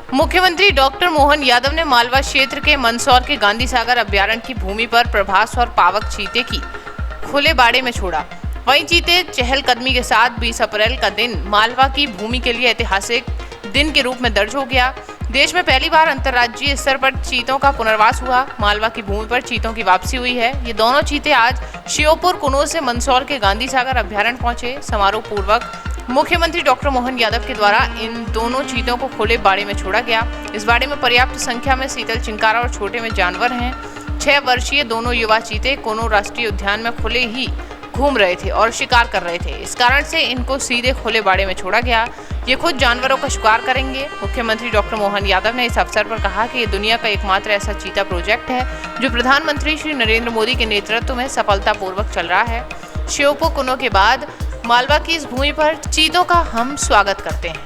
मुख्यमंत्री डॉक्टर मोहन यादव ने मालवा क्षेत्र के मंदसौर के गांधी सागर अभ्यारण्य की भूमि पर प्रभास और पावक चीते की खुले बाड़े में छोड़ा। वहीं चीते चहलकदमी के साथ 20 अप्रैल का दिन मालवा की भूमि के लिए ऐतिहासिक दिन के रूप में दर्ज हो गया। देश में पहली बार अंतर्राज्यीय स्तर पर चीतों का पुनर्वास हुआ। मालवा की भूमि पर चीतों की वापसी हुई है। ये दोनों चीते आज श्योपुर कुनोज से मंदसौर के गांधी सागर अभ्यारण्य पहुंचे। समारोह पूर्वक मुख्यमंत्री डॉक्टर मोहन यादव के द्वारा इन दोनों चीतों को खुले बाड़े में छोड़ा गया। इस बाड़े में पर्याप्त संख्या में शीतल चिंकारा और छोटे में जानवर हैं। 6 वर्षीय दोनों युवा चीते कोनो राष्ट्रीय उद्यान में खुले ही घूम रहे थे और शिकार कर रहे थे। इस कारण से इनको सीधे खुले बाड़े में छोड़ा गया। ये खुद जानवरों का शिकार करेंगे। मुख्यमंत्री डॉक्टर मोहन यादव ने इस अवसर पर कहा कि ये दुनिया का एकमात्र ऐसा चीता प्रोजेक्ट है जो प्रधानमंत्री श्री नरेंद्र मोदी के नेतृत्व में सफलतापूर्वक चल रहा है। श्योपुर कुनो के बाद मालवा की इस भूमि पर चीतों का हम स्वागत करते हैं।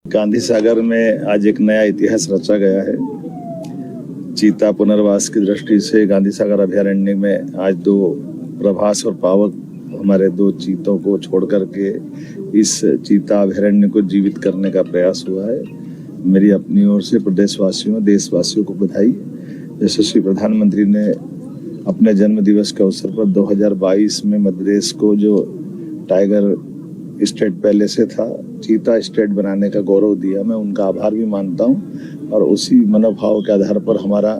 गांधी सागर में आज एक नया इतिहास रचा गया है। चीता पुनर्वास की दृष्टि से गांधी सागर अभ्यारण्य में आज 2 प्रभास और पावक हमारे 2 चीतों को छोड़ करके इस चीता अभ्यारण्य को जीवित करने का प्रयास हुआ है। मेरी अपनी ओर से प्रदेशवासियों देशवासियों को बधाई। यशस्वी प्रधानमंत्री ने अपने जन्म दिवस के अवसर पर 2022 में मध्य प्रदेश को जो टाइगर स्टेट पहले से था चीता स्टेट बनाने का गौरव दिया। मैं उनका आभार भी मानता हूं और उसी मनोभाव के आधार पर हमारा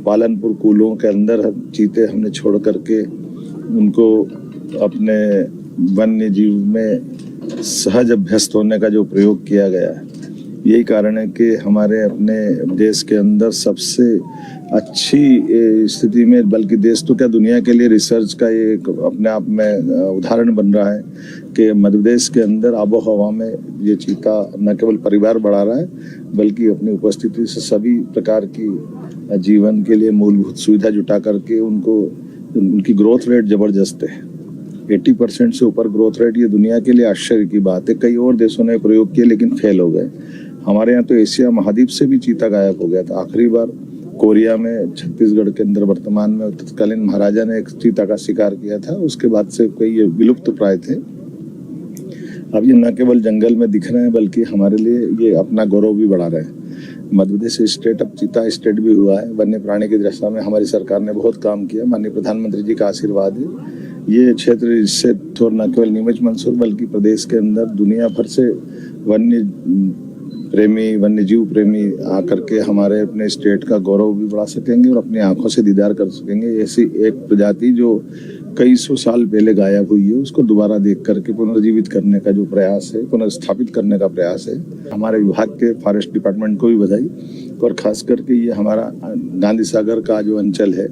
पालनपुर कुलों के अंदर चीते हमने छोड़ करके उनको अपने वन्य जीव में सहज अभ्यस्त होने का जो प्रयोग किया गया है, यही कारण है कि हमारे अपने देश के अंदर सबसे अच्छी स्थिति में, बल्कि देश तो क्या दुनिया के लिए रिसर्च का ये एक अपने आप में उदाहरण बन रहा है कि मध्य प्रदेश के अंदर आबो हवा में ये चीता न केवल परिवार बढ़ा रहा है बल्कि अपनी उपस्थिति से सभी प्रकार की जीवन के लिए मूलभूत सुविधा जुटा करके उनकी ग्रोथ रेट जबरदस्त है। 80% से ऊपर ग्रोथ रेट, ये दुनिया के लिए आश्चर्य की बात है। कई और देशों ने प्रयोग किए लेकिन फेल हो गए। हमारे यहाँ तो एशिया महाद्वीप से भी चीता गायब हो गया था। आखिरी बार कोरिया में छत्तीसगढ़ के अंदर वर्तमान में तत्कालीन महाराजा ने एक चीता का शिकार किया था। उसके बाद से कई ये विलुप्त प्राय थे। अब ये न केवल जंगल में दिख रहे हैं बल्कि हमारे लिए ये अपना गौरव भी बढ़ा रहे हैं। मध्य प्रदेश स्टेट अब चीता स्टेट भी हुआ है। वन्य प्राणी की दशा में हमारी सरकार ने बहुत काम किया। माननीय प्रधानमंत्री जी का आशीर्वाद है। ये क्षेत्र इससे थोड़ा न केवल नीमच मंदसौर बल्कि प्रदेश के अंदर दुनिया भर से वन्य प्रेमी वन्य जीव प्रेमी आकर के हमारे अपने स्टेट का गौरव भी बढ़ा सकेंगे और अपनी आंखों से दीदार कर सकेंगे। ऐसी एक प्रजाति जो कई सौ साल पहले गायब हुई है उसको दोबारा देख करके पुनर्जीवित करने का जो प्रयास है, पुनर्स्थापित करने का प्रयास है। हमारे विभाग के फॉरेस्ट डिपार्टमेंट को भी बधाई। और खास करके ये हमारा गांधी सागर का जो अंचल है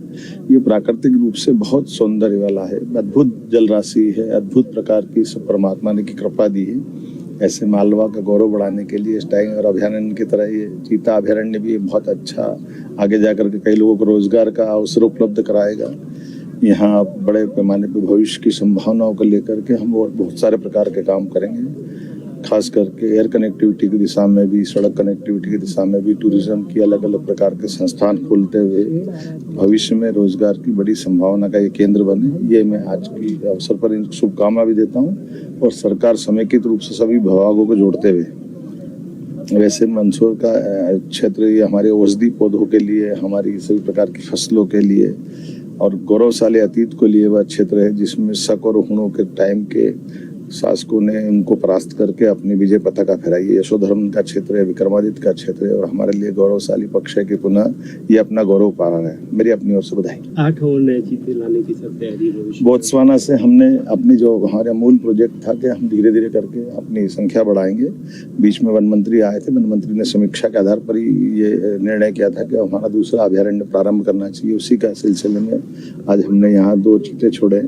ये प्राकृतिक रूप से बहुत सौंदर्य वाला है। अद्भुत जल राशि है, अद्भुत प्रकार की सब परमात्मा ने की कृपा दी है। ऐसे मालवा का गौरव बढ़ाने के लिए टाइगर अभ्यारण्य की तरह ये चीता अभ्यारण्य भी बहुत अच्छा आगे जाकर के कई लोगों को रोजगार का अवसर उपलब्ध कराएगा। यहाँ बड़े पैमाने पर भविष्य की संभावनाओं को लेकर के हम और बहुत सारे प्रकार के काम करेंगे। खास करके एयर कनेक्टिविटी की दिशा में भी, सड़क कनेक्टिविटी की दिशा में भी, टूरिज्म की अलग अलग प्रकार के संस्थान खोलते हुए भविष्य में रोजगार की बड़ी संभावना का ये केंद्र बने। ये मैं आज की अवसर पर इनको शुभकामना भी देता हूँ और सरकार समेकित रूप से सभी विभागों को जोड़ते हुए। वैसे मंदसौर का क्षेत्र ये हमारे औषधि पौधों के लिए, हमारी सभी प्रकार की फसलों के लिए और गौरवशाली अतीत को लिए वह क्षेत्र है जिसमें शक और हुणों के टाइम के शासकों ने उनको परास्त करके अपनी विजय पताका फहराई। यशोधर्म का क्षेत्र है, विक्रमादित्य का क्षेत्र है और हमारे लिए गौरवशाली पक्ष है कि पुनः ये अपना गौरव पा रहा है। मेरी अपनी ओर से बधाई। 8 और नए चीते लाने की सब तैयारी बोत्सवाना से हमने अपनी जो हमारा मूल प्रोजेक्ट था कि हम धीरे धीरे करके अपनी संख्या बढ़ाएंगे। बीच में वन मंत्री आए थे। वन मंत्री ने समीक्षा के आधार पर ही ये निर्णय किया था कि हमारा दूसरा अभ्यारण्य प्रारंभ करना चाहिए। उसी का सिलसिले में आज हमने यहाँ 2 चीते छोड़े।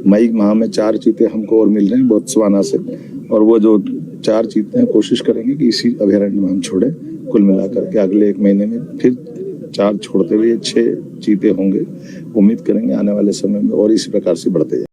मई माह में 4 चीते हमको और मिल रहे हैं बोत्सवाना से और वो जो 4 चीते हैं कोशिश करेंगे कि इसी अभ्यारण्य में हम छोड़े। कुल मिलाकर के अगले 1 महीने में फिर 4 छोड़ते हुए 6 चीते होंगे। उम्मीद करेंगे आने वाले समय में और इसी प्रकार से बढ़ते जाए।